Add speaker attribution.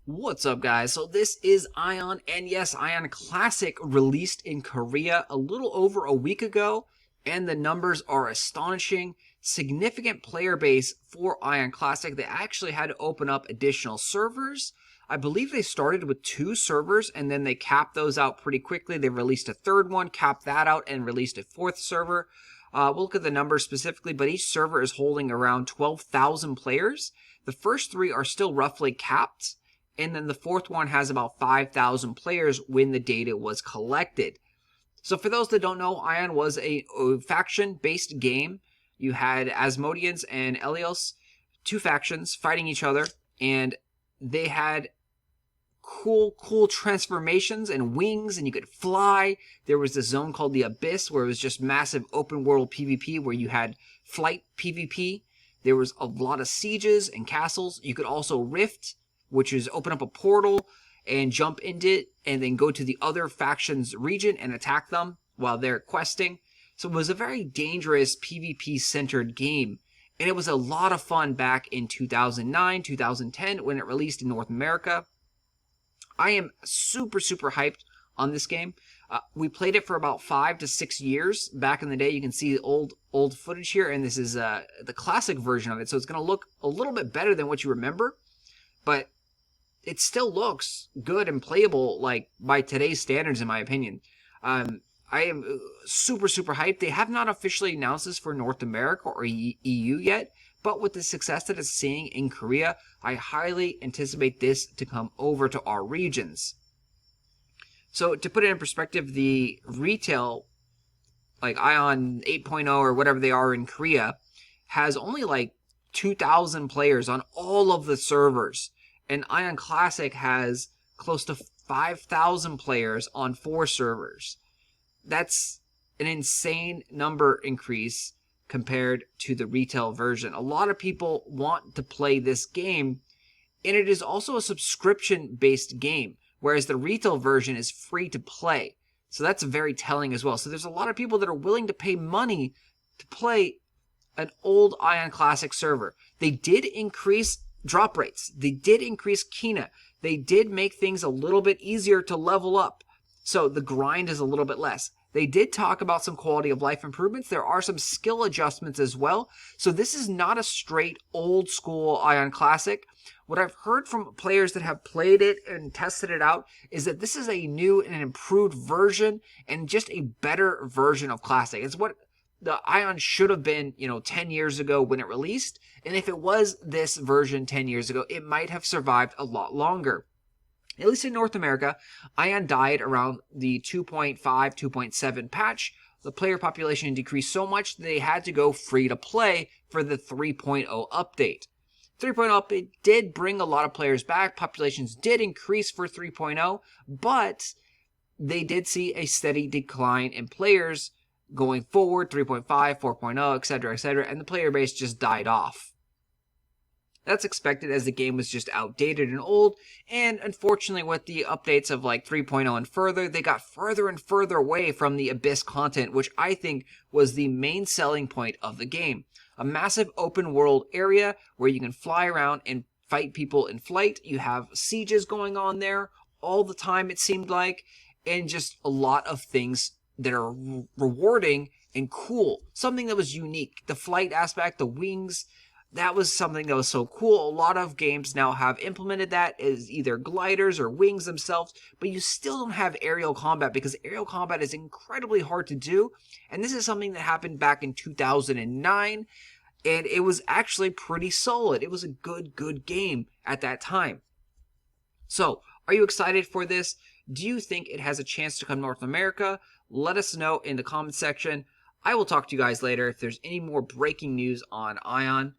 Speaker 1: What's up, guys? So this is Aion, and yes, Aion Classic released in Korea a little over a week ago, and the numbers are astonishing. Significant player base for Aion Classic. They actually had to open up additional servers. I believe they started with 2 servers, and then they capped those out pretty quickly. They released a third one, capped that out, and released a 4th server. We'll look at the numbers specifically, but each server is holding around 12,000 players. The first 3 are still roughly capped. And then the 4th one has about 5,000 players when the data was collected. So for those that don't know, Aion was a faction-based game. You had Asmodeans and Elios, 2 factions fighting each other, and they had cool transformations and wings, and you could fly. There was this zone called the Abyss, where it was just massive open-world PvP, where you had flight PvP. There was a lot of sieges and castles. You could also rift, which is open up a portal and jump into it and then go to the other faction's region and attack them while they're questing. So it was a very dangerous PvP-centered game, and it was a lot of fun back in 2009, 2010 when it released in North America. I am super hyped on this game. We played it for about 5 to 6 years back in the day. You can see the old footage here, and this is the classic version of it, so it's going to look a little bit better than what you remember, but it still looks good and playable, like, by today's standards, in my opinion. I am super hyped. They have not officially announced this for North America or EU yet, but with the success that it's seeing in Korea, I highly anticipate this to come over to our regions. So to put it in perspective, the retail, like Aion 8.0 or whatever they are in Korea, has only like 2,000 players on all of the servers. And Aion Classic has close to 5,000 players on 4 servers. That's an insane number increase compared to the retail version. A lot of people want to play this game, and it is also a subscription-based game, whereas the retail version is free to play. So that's very telling as well. So there's a lot of people that are willing to pay money to play an old Aion Classic server. They did increase drop rates. They did increase Kina. They did make things a little bit easier to level up, so the grind is a little bit less. They did talk about some quality of life improvements. There are some skill adjustments as well. So this is not a straight old school Aion Classic. What I've heard from players that have played it and tested it out is that this is a new and improved version and just a better version of Classic. It's what the Aion should have been, 10 years ago when it released. And if it was this version 10 years ago, it might have survived a lot longer. At least in North America, Aion died around the 2.5, 2.7 patch. The player population decreased so much that they had to go free to play for the 3.0 update. 3.0 update did bring a lot of players back. Populations did increase for 3.0, but they did see a steady decline in players going forward, 3.5, 4.0, etc., and the player base just died off. That's expected as the game was just outdated and old, and unfortunately with the updates of like 3.0 and further, they got further and further away from the Abyss content, which I think was the main selling point of the game. A massive open world area where you can fly around and fight people in flight. You have sieges going on there all the time, it seemed like, and just a lot of things that are rewarding and cool. Something that was unique. The flight aspect, the wings, that was something that was so cool. A lot of games now have implemented that as either gliders or wings themselves, but you still don't have aerial combat because aerial combat is incredibly hard to do. And this is something that happened back in 2009, and it was actually pretty solid. It was a good game at that time. So, are you excited for this? Do you think it has a chance to come to North America? Let us know in the comment section. I will talk to you guys later. If there's any more breaking news on Aion,